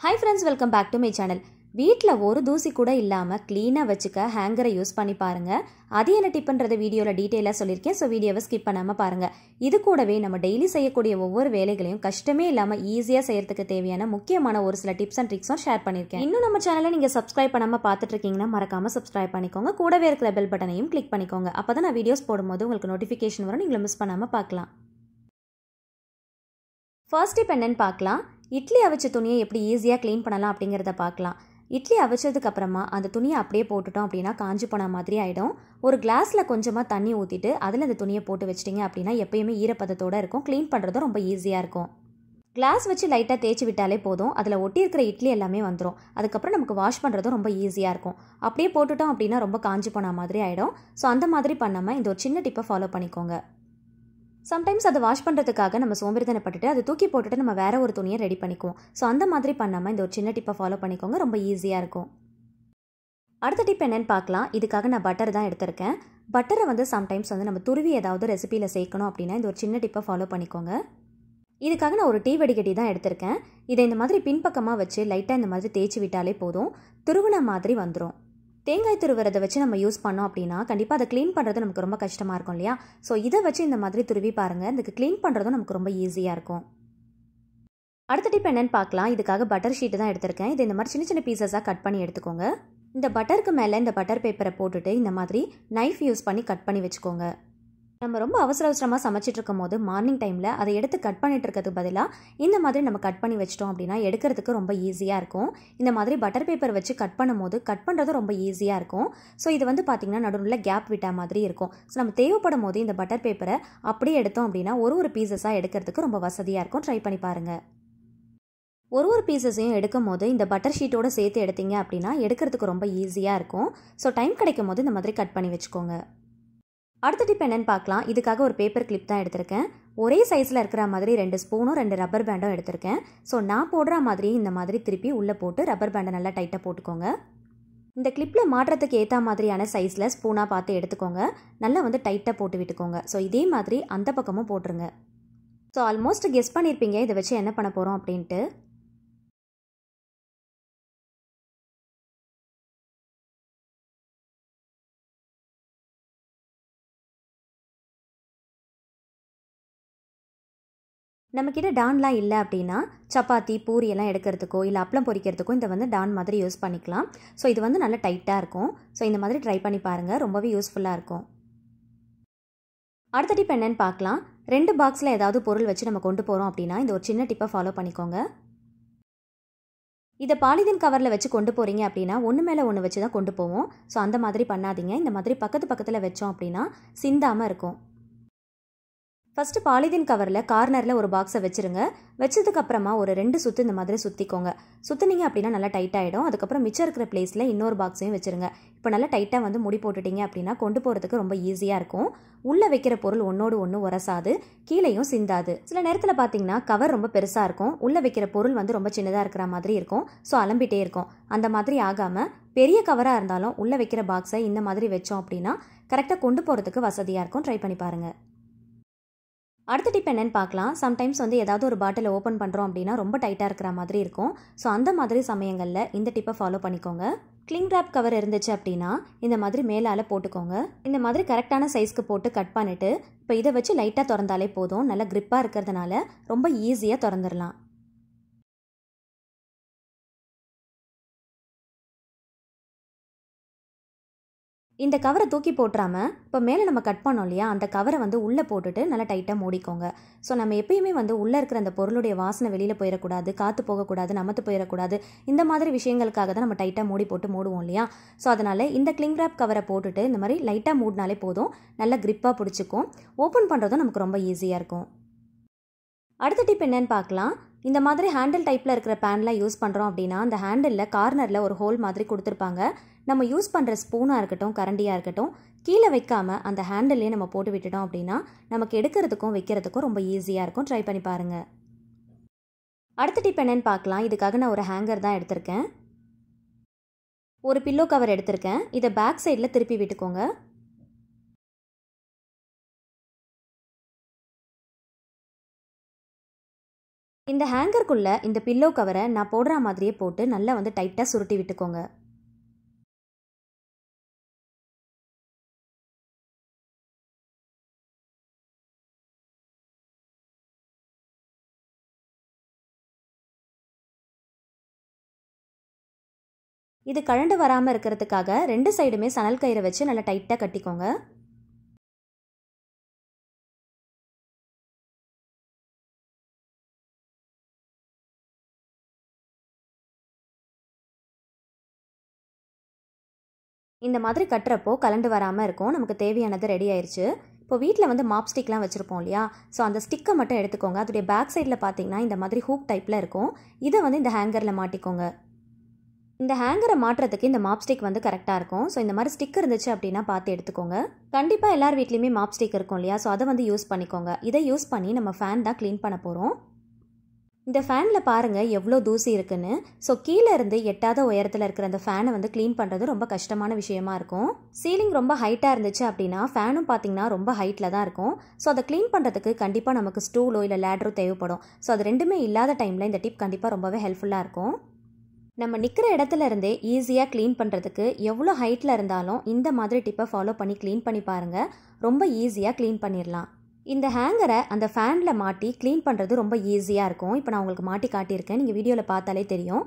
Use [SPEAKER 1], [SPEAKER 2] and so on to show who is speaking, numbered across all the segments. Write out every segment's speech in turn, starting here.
[SPEAKER 1] Hi friends, welcome back to my channel. வீட்ல ஒரு தூசி கூட இல்லாம க்ளீனா வச்சுக்க ஹேங்கரை யூஸ் பண்ணி பாருங்க. அது என்ன டிப்ன்றத வீடியோல டீடைலா சொல்லிருக்கேன். சோ வீடியோவை ஸ்கிப் பண்ணாம பாருங்க. இது கூடவே நம்ம டெய்லி செய்யக்கூடிய ஒவ்வொரு வேலைகளையும் கஷ்டமே இல்லாம ஈஸியா செய்யறதுக்கு தேவையான முக்கியமான ஒரு சில டிப்ஸ் அண்ட் ட்ரிக்ஸும் ஷேர் பண்ணிருக்கேன். இன்னும் நம்ம சேனலை நீங்க சப்ஸ்கிரைப் பண்ணாம பார்த்துட்டு இருக்கீங்கன்னா மறக்காம சப்ஸ்கிரைப் பண்ணிக்கோங்க. கூடவே இருக்கிற பெல் பட்டனையும் கிளிக் பண்ணிக்கோங்க. அப்பதான் நான் வீடியோஸ் போடும்போது உங்களுக்கு நோட்டிஃபிகேஷன் வரும். நீங்க மிஸ் பண்ணாம பார்க்கலாம். ஃபர்ஸ்ட் டிப் என்னன்னு பார்க்கலாம். இட்லி அவிச்ச துணியை எப்படி ஈஸியாக க்ளீன் பண்ணலாம் அப்படிங்கிறத பார்க்கலாம். இட்லி அவிச்சதுக்கு அப்புறமா அந்த துணியை அப்படியே போட்டுட்டோம் அப்படின்னா காஞ்சி போன மாதிரி ஆகிடும். ஒரு கிளாஸில் கொஞ்சமாக தண்ணி ஊற்றிட்டு அதில் அந்த துணியை போட்டு வச்சிட்டிங்க அப்படின்னா எப்பயுமே ஈரப்பதத்தோடு இருக்கும். க்ளீன் பண்ணுறதும் ரொம்ப ஈஸியாக இருக்கும். கிளாஸ் வச்சு லைட்டாக தேய்ச்சி விட்டாலே போதும். அதில் ஒட்டி இருக்கிற இட்லி எல்லாமே வந்துடும். அதுக்கப்புறம் நமக்கு வாஷ் பண்ணுறதும் ரொம்ப ஈஸியாக இருக்கும். அப்படியே போட்டுட்டோம் அப்படின்னா ரொம்ப காஞ்சி போன மாதிரி ஆகிடும். ஸோ அந்த மாதிரி பண்ணாமல் இந்த ஒரு சின்ன டிப்பை ஃபாலோ பண்ணிக்கோங்க. சம்டைம்ஸ் அதை வாஷ் பண்ணுறதுக்காக நம்ம சோம்பேறித்தனப்பட்டுட்டு அதை தூக்கி போட்டுட்டு நம்ம வேற ஒரு துணியை ரெடி பண்ணிக்குவோம். ஸோ அந்த மாதிரி பண்ணாமல் இந்த ஒரு சின்ன டிப்பை ஃபாலோ பண்ணிக்கோங்க. ரொம்ப ஈஸியாக இருக்கும். அடுத்த டிப் என்னன்னு பார்க்கலாம். இதுக்காக நான் பட்டர் தான் எடுத்திருக்கேன். பட்டரை வந்து சம்டைம்ஸ் வந்து நம்ம துருவி ஏதாவது ரெசிபியில் சேர்க்கணும் அப்படின்னா இந்த ஒரு சின்ன டிப்பை ஃபாலோ பண்ணிக்கோங்க. இதுக்காக நான் ஒரு டீ வடிகட்டி தான் எடுத்திருக்கேன். இதை இந்த மாதிரி பின்பக்கமாக வச்சு லைட்டாக இந்த மாதிரி தேய்ச்சி விட்டாலே போதும். துருவின மாதிரி வந்துடும். தேங்காய் துருவுறதை வச்சு நம்ம யூஸ் பண்ணோம் அப்படின்னா கண்டிப்பாக அதை க்ளீன் பண்ணுறது நமக்கு ரொம்ப கஷ்டமாக இருக்கும் இல்லையா? ஸோ இதை வச்சு இந்த மாதிரி துருவி பாருங்கள். இதுக்கு க்ளீன் பண்ணுறதும் நமக்கு ரொம்ப ஈஸியாக இருக்கும். அடுத்த டிப் என்னன்னு பார்க்கலாம். இதுக்காக பட்டர் ஷீட்டு தான் எடுத்திருக்கேன். இது இந்த மாதிரி சின்ன சின்ன பீசஸாக கட் பண்ணி எடுத்துக்கோங்க. இந்த பட்டருக்கு மேலே இந்த பட்டர் பேப்பரை போட்டுட்டு இந்த மாதிரி நைஃப் யூஸ் பண்ணி கட் பண்ணி வச்சுக்கோங்க. நம்ம ரொம்ப அவசரமாக சமைச்சிட்டு இருக்கும் போது மார்னிங் டைமில் அதை எடுத்து கட் பண்ணிட்டு இருக்கிறதுக்கு பதிலாக இந்த மாதிரி நம்ம கட் பண்ணி வச்சிட்டோம் அப்படின்னா எடுக்கிறதுக்கு ரொம்ப ஈஸியாக இருக்கும். இந்த மாதிரி பட்டர் பேப்பர் வச்சு கட் பண்ணும்போது கட் பண்ணுறது ரொம்ப ஈஸியாக இருக்கும். ஸோ இது வந்து பார்த்திங்கன்னா நடுவில் கேப் விட்டா மாதிரி இருக்கும். ஸோ நம்ம தேவைப்படும் போது இந்த பட்டர் பேப்பரை அப்படியே எடுத்தோம் அப்படின்னா ஒரு பீசஸாக எடுக்கிறதுக்கு ரொம்ப வசதியாக இருக்கும். ட்ரை பண்ணி பாருங்கள். ஒரு பீசஸையும் எடுக்கும் போது இந்த பட்டர் ஷீட்டோடு சேர்த்து எடுத்தீங்க அப்படின்னா எடுக்கிறதுக்கு ரொம்ப ஈஸியாக இருக்கும். ஸோ டைம் கிடைக்கும் போது இந்த மாதிரி கட் பண்ணி வச்சுக்கோங்க. அடுத்த டிப் என்னன்னு பார்க்கலாம். இதுக்காக ஒரு பேப்பர் கிளிப் தான் எடுத்திருக்கேன். ஒரே சைஸில் இருக்கிற மாதிரி 2 ஸ்பூனும் 2 ரப்பர் பேண்டும் எடுத்திருக்கேன். ஸோ நான் போடுற மாதிரி இந்த மாதிரி திருப்பி உள்ளே போட்டு ரப்பர் பேண்டை நல்லா டைட்டாக போட்டுக்கோங்க. இந்த கிளிப்பில் மாட்டுறதுக்கு ஏற்ற மாதிரியான சைஸில் ஸ்பூனாக பார்த்து எடுத்துக்கோங்க. நல்லா வந்து டைட்டாக போட்டு விட்டுக்கோங்க. ஸோ இதே மாதிரி அந்த பக்கமும் போட்டுருங்க. ஸோ ஆல்மோஸ்ட் கெஸ் பண்ணியிருப்பீங்க இதை வச்சு என்ன பண்ண போகிறோம் அப்படின்ட்டு. நம்மக்கிட்ட டான்லாம் இல்லை அப்படின்னா சப்பாத்தி பூரி எல்லாம் எடுக்கிறதுக்கோ இல்லை அப்பளம் பொரிக்கிறதுக்கோ இந்த வந்து டான் மாதிரி யூஸ் பண்ணிக்கலாம். ஸோ இது வந்து நல்லா டைட்டாக இருக்கும். ஸோ இந்த மாதிரி ட்ரை பண்ணி பாருங்கள். ரொம்பவே யூஸ்ஃபுல்லாக இருக்கும். அடுத்த டிப் என்னன்னு பார்க்கலாம். 2 பாக்ஸில் ஏதாவது பொருள் வச்சு நம்ம கொண்டு போகிறோம் அப்படின்னா இந்த ஒரு சின்ன டிப்பை ஃபாலோ பண்ணிக்கோங்க. இதை பாலிதீன் கவரில் வச்சு கொண்டு போகிறீங்க அப்படின்னா ஒன்று மேலே ஒன்று வச்சு தான் கொண்டு போவோம். ஸோ அந்த மாதிரி பண்ணாதீங்க. இந்த மாதிரி பக்கத்தில் வச்சோம் அப்படின்னா சிந்தாமல் இருக்கும். ஃபஸ்ட்டு பாலிதீன் கவரில் கார்னரில் ஒரு பாக்ஸை வச்சுருங்க. வச்சதுக்கப்புறமா ஒரு 2 சுற்று இந்த மாதிரி சுற்றிக்கோங்க. சுற்றுனீங்க அப்படின்னா நல்லா டைட்டாகிடும். அதுக்கப்புறம் மிச்சம் இருக்கிற பிளேஸில் இன்னொரு பாக்ஸையும் வச்சுருங்க. இப்போ நல்லா டைட்டாக வந்து முடி போட்டுட்டிங்க அப்படின்னா கொண்டு போகிறதுக்கு ரொம்ப ஈஸியாக இருக்கும். உள்ளே வைக்கிற பொருள் ஒன்றோடு ஒன்று உரசாது, கீழேயும் சிந்தாது. சில நேரத்தில் பார்த்தீங்கன்னா கவர் ரொம்ப பெருசாக இருக்கும். உள்ளே வைக்கிற பொருள் வந்து ரொம்ப சின்னதாக இருக்கிற மாதிரி இருக்கும். ஸோ அலம்பிட்டே இருக்கும். அந்த மாதிரி ஆகாமல் பெரிய கவராக இருந்தாலும் உள்ளே வைக்கிற பாக்ஸை இந்த மாதிரி வச்சோம் அப்படின்னா கரெக்டாக கொண்டு போகிறதுக்கு வசதியாக இருக்கும். ட்ரை பண்ணி பாருங்கள். அடுத்த டிப் என்னன்னு பார்க்கலாம். சம்டைம்ஸ் வந்து ஏதாவது ஒரு பாட்டில் ஓப்பன் பண்ணுறோம் அப்படின்னா ரொம்ப டைட்டாக இருக்கிற மாதிரி இருக்கும். ஸோ அந்த மாதிரி சமயங்களில் இந்த டிப்பை ஃபாலோ பண்ணிக்கோங்க. கிளிங் ராப் கவர் இருந்துச்சு அப்படின்னா இந்த மாதிரி மேலால் போட்டுக்கோங்க. இந்த மாதிரி கரெக்டான சைஸ்க்கு போட்டு கட் பண்ணிவிட்டு இப்போ இதை வச்சு லைட்டாக திறந்தாலே போதும். நல்லா கிரிப்பாக இருக்கிறதுனால ரொம்ப ஈஸியாக திறந்துடலாம். இந்த கவரை தூக்கி போட்டுறாமல் இப்போ மேலே நம்ம கட் பண்ணோம் இல்லையா, அந்த கவரை வந்து உள்ளே போட்டுட்டு நல்லா டைட்டாக மூடிக்கோங்க. ஸோ நம்ம எப்பயுமே வந்து உள்ளே இருக்கிற அந்த பொருளுடைய வாசனை வெளியில் போயிடக்கூடாது, காற்று போகக்கூடாது, நமத்து போயிடக்கூடாது. இந்த மாதிரி விஷயங்களுக்காக தான் நம்ம டைட்டாக மூடி போட்டு மூடுவோம் இல்லையா. ஸோ அதனால் இந்த கிளிங் ராப் கவரை போட்டுட்டு இந்த மாதிரி லைட்டாக மூடினாலே போதும். நல்லா கிரிப்பாக பிடிச்சிக்கும். ஓப்பன் பண்ணுறதும் நமக்கு ரொம்ப ஈஸியாக இருக்கும். அடுத்த டிப் என்னன்னு பார்க்கலாம். இந்த மாதிரி ஹேண்டில் டைப்பில் இருக்கிற பேன்லாம் யூஸ் பண்ணுறோம் அப்படின்னா அந்த ஹேண்டிலில் கார்னரில் ஒரு ஹோல் மாதிரி கொடுத்துருப்பாங்க. நம்ம யூஸ் பண்ணுற ஸ்பூனாக இருக்கட்டும் கரண்டியாக இருக்கட்டும் கீழே வைக்காமல் அந்த ஹேண்டில்லே நம்ம போட்டு விட்டுட்டோம் அப்படின்னா நமக்கு எடுக்கிறதுக்கும் வைக்கிறதுக்கும் ரொம்ப ஈஸியாக இருக்கும். ட்ரை பண்ணி பாருங்கள். அடுத்த டிப் என்னன்னு பார்க்கலாம். இதுக்காக நான் ஒரு ஹேங்கர் தான் எடுத்திருக்கேன். ஒரு பில்லோ கவர் எடுத்திருக்கேன். இதை பேக் சைடில் திருப்பி விட்டுக்கோங்க. இந்த ஹேங்கருக்குள்ளே இந்த பில்லோ கவரை நான் போடுற மாதிரியே போட்டு நல்லா வந்து டைட்டாக சுருட்டி விட்டுக்கோங்க. இது கழண்டு வராமல் இருக்கிறதுக்காக 2 சைடுமே சணல் கயிறை வச்சு நல்லா டைட்டாக கட்டிக்கோங்க. இந்த மாதிரி கட்டுறப்போ கலண்டு வராமல் இருக்கும். நமக்கு தேவையானது ரெடி ஆயிடுச்சு. இப்போ வீட்டில் வந்து மாப் ஸ்டிக்லாம் வச்சுருப்போம் இல்லையா, ஸோ அந்த ஸ்டிக்கை மட்டும் எடுத்துக்கோங்க. அதோடைய பேக் சைடில் பார்த்தீங்கன்னா இந்த மாதிரி ஹூக் டைப்பில் இருக்கும். இதை வந்து இந்த ஹேங்கரில் மாட்டிக்கோங்க. இந்த ஹேங்கரை மாட்டுறதுக்கு இந்த மாப் ஸ்டிக் வந்து கரெக்டாக இருக்கும். ஸோ இந்த மாதிரி ஸ்டிக் இருந்துச்சு அப்படின்னா பார்த்து எடுத்துக்கோங்க. கண்டிப்பாக எல்லார் வீட்லேயுமே மாப் ஸ்டிக் இருக்கும் இல்லையா, ஸோ அதை வந்து யூஸ் பண்ணிக்கோங்க. இதை யூஸ் பண்ணி நம்ம ஃபேன் தான் க்ளீன் பண்ண போகிறோம். இந்த ஃபேனில் பாருங்கள் எவ்வளோ தூசி இருக்குன்னு. ஸோ கீழே இருந்து எட்டாத உயரத்தில் இருக்கிற அந்த ஃபேனை வந்து க்ளீன் பண்ணுறது ரொம்ப கஷ்டமான விஷயமா இருக்கும். சீலிங் ரொம்ப ஹைட்டாக இருந்துச்சு அப்படின்னா ஃபேனும் பார்த்தீங்கன்னா ரொம்ப ஹைட்டில் தான் இருக்கும். ஸோ அதை க்ளீன் பண்ணுறதுக்கு கண்டிப்பாக நமக்கு ஸ்டூலோ இல்லை லேடரோ தேவைப்படும். ஸோ அது ரெண்டுமே இல்லாத டைமில் இந்த டிப் கண்டிப்பாக ரொம்பவே ஹெல்ப்ஃபுல்லாக இருக்கும். நம்ம நிற்கிற இடத்துல இருந்தே ஈஸியாக க்ளீன் பண்ணுறதுக்கு எவ்வளோ ஹைட்டில் இருந்தாலும் இந்த மாதிரி டிப்பை ஃபாலோ பண்ணி க்ளீன் பண்ணி பாருங்கள். ரொம்ப ஈஸியாக க்ளீன் பண்ணிடலாம். இந்த ஹேங்கரை அந்த ஃபேனில் மாட்டி க்ளீன் பண்ணுறது ரொம்ப ஈஸியாக இருக்கும். இப்போ நான் உங்களுக்கு மாட்டி காட்டியிருக்கேன், நீங்கள் வீடியோவில் பார்த்தாலே தெரியும்.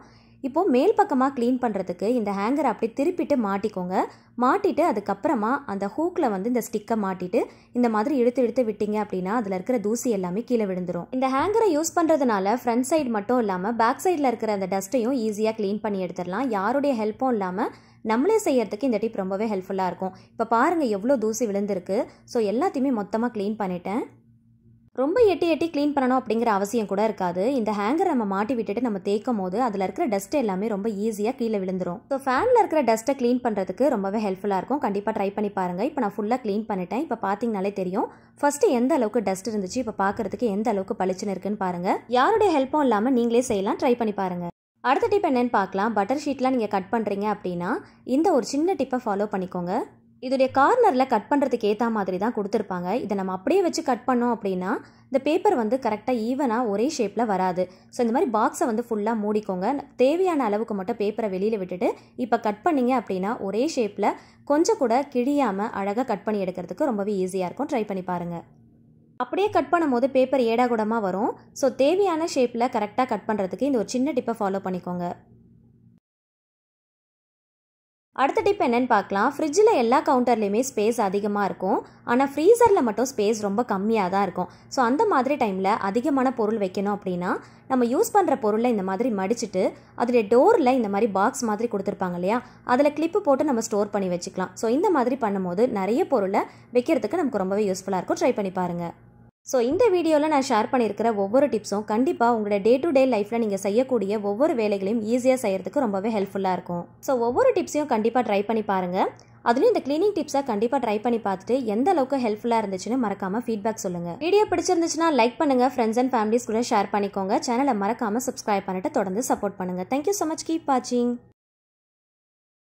[SPEAKER 1] இப்போது மேல் பக்கமாக க்ளீன் பண்ணுறதுக்கு இந்த ஹேங்கரை அப்படி திருப்பிட்டு மாட்டிக்கோங்க. மாட்டிட்டு அதுக்கப்புறமா அந்த ஹூக்கில் வந்து இந்த ஸ்டிக்கை மாட்டிட்டு இந்த மாதிரி இழுத்து இழுத்து விட்டீங்க அப்படின்னா அதில் இருக்கிற தூசி எல்லாமே கீழே விழுந்துடும். இந்த ஹேங்கரை யூஸ் பண்ணுறதுனால ஃப்ரண்ட் சைடு மட்டும் இல்லாமல் பேக் சைடில் இருக்கிற அந்த டஸ்ட்டையும் ஈஸியாக க்ளீன் பண்ணி எடுத்துடலாம். யாருடைய ஹெல்ப்பும் இல்லாமல் நம்மளே செய்யறதுக்கு இந்த டிப் ரொம்பவே ஹெல்ப்ஃபுல்லாக இருக்கும். இப்போ பாருங்கள் எவ்வளோ தூசி விழுந்திருக்கு. ஸோ எல்லாத்தையுமே மொத்தமாக க்ளீன் பண்ணிட்டேன். ரொம்ப எட்டி எட்டி க்ளீன் பண்ணணும் அப்படிங்கிற அவசியம் கூட இருக்காது. இந்த ஹேங்கரை நம்ம மாட்டி விட்டுட்டு நம்ம தேய்க்கும் போது அதில் இருக்கிற டஸ்ட் எல்லாமே ரொம்ப ஈஸியாக கீழே விழுந்துடும். ஸோ ஃபேனில் இருக்கிற டஸ்ட்டை க்ளீன் பண்ணுறதுக்கு ரொம்பவே ஹெல்ப்ஃபுல்லாக இருக்கும். கண்டிப்பாக ட்ரை பண்ணி பாருங்கள். இப்போ நான் ஃபுல்லாக க்ளீன் பண்ணிட்டேன். இப்போ பார்த்தீங்கனாலே தெரியும் ஃபஸ்ட்டு எந்த அளவுக்கு டஸ்ட் இருந்துச்சு, இப்போ பார்க்குறதுக்கு எந்த அளவுக்கு பளிச்சுன்னு இருக்குன்னு பாருங்கள். யாருடைய ஹெல்ப்பும் இல்லாமல் நீங்களே செய்யலாம். ட்ரை பண்ணி பாருங்கள். அடுத்த டிப் என்னென்னு பார்க்கலாம். பட்டர் ஷீட்லாம் நீங்கள் கட் பண்ணுறீங்க அப்படின்னா இந்த ஒரு சின்ன டிப்பை ஃபாலோ பண்ணிக்கோங்க. இதோடைய கார்னரில் கட் பண்ணுறதுக்கு ஏற்ற மாதிரி தான் கொடுத்துருப்பாங்க. இதை நம்ம அப்படியே வச்சு கட் பண்ணோம் அப்படின்னா இந்த பேப்பர் வந்து கரெக்டாக ஈவனாக ஒரே ஷேப்பில் வராது. ஸோ இந்த மாதிரி பாக்ஸை வந்து ஃபுல்லாக மூடிக்கோங்க. தேவையான அளவுக்கு மட்டும் பேப்பரை வெளியில் விட்டுட்டு இப்போ கட் பண்ணிங்க அப்படின்னா ஒரே ஷேப்பில் கொஞ்சம் கூட கிழியாமல் அழகாக கட் பண்ணி எடுக்கிறதுக்கு ரொம்பவே ஈஸியாக இருக்கும். ட்ரை பண்ணி பாருங்கள். அப்படியே கட் பண்ணும்போது பேப்பர் ஏடாகூடமாக வரும். ஸோ தேவையான ஷேப்பில் கரெக்டாக கட் பண்ணுறதுக்கு இந்த ஒரு சின்ன டிப்பை ஃபாலோ பண்ணிக்கோங்க. அடுத்த டிப் என்னென்னு பார்க்கலாம். ஃப்ரிட்ஜில் எல்லா கவுண்டர்லேயுமே ஸ்பேஸ் அதிகமாக இருக்கும். ஆனால் ஃப்ரீசரில் மட்டும் ஸ்பேஸ் ரொம்ப கம்மியாக தான் இருக்கும். ஸோ அந்த மாதிரி டைமில் அதிகமான பொருள் வைக்கணும் அப்படின்னா நம்ம யூஸ் பண்ணுற பொருளை இந்த மாதிரி மடிச்சுட்டு அதோடைய டோரில் இந்த மாதிரி பாக்ஸ் மாதிரி கொடுத்துருப்பாங்க இல்லையா, அதில் கிளிப்பு போட்டு நம்ம ஸ்டோர் பண்ணி வச்சுக்கலாம். ஸோ இந்த மாதிரி பண்ணும்போது நிறைய பொருளை வைக்கிறதுக்கு நமக்கு ரொம்பவே யூஸ்ஃபுல்லாக இருக்கும். ட்ரை பண்ணி பாருங்கள். ஸோ இந்த வீடியோவில் நான் ஷேர் பண்ணியிருக்கிற ஒவ்வொரு டிப்ஸும் கண்டிப்பாக உங்களோட டே டு டே லைஃப்பில் நீங்கள் செய்யக்கூடிய ஒவ்வொரு வேலைகளையும் ஈஸியாக செய்கிறதுக்கு ரொம்பவே ஹெல்ப்ஃபுல்லாக இருக்கும். ஸோ ஒவ்வொரு டிப்ஸையும் கண்டிப்பாக ட்ரை பண்ணி பாருங்கள். அதுலேயும் இந்த க்ளீனிங் டிப்ஸை கண்டிப்பாக ட்ரை பண்ணி பார்த்துட்டு எந்த அளவுக்கு ஹெல்ப்ஃபுல்லாக இருந்துச்சுன்னு மறக்காமல் ஃபீட்பேக் சொல்லுங்கள். வீடியோ பிடிச்சிருந்துச்சுன்னா லைக் பண்ணுங்கள், ஃப்ரெண்ட்ஸ் அண்ட் ஃபேமிலிஸ் கூட ஷேர் பண்ணிக்கோங்க. சேனலை மறக்காமல் சப்ஸ்கிரைப் பண்ணிட்டு தொடர்ந்து சப்போர்ட் பண்ணுங்கள். Thank you so much. கீப் வாட்சிங்.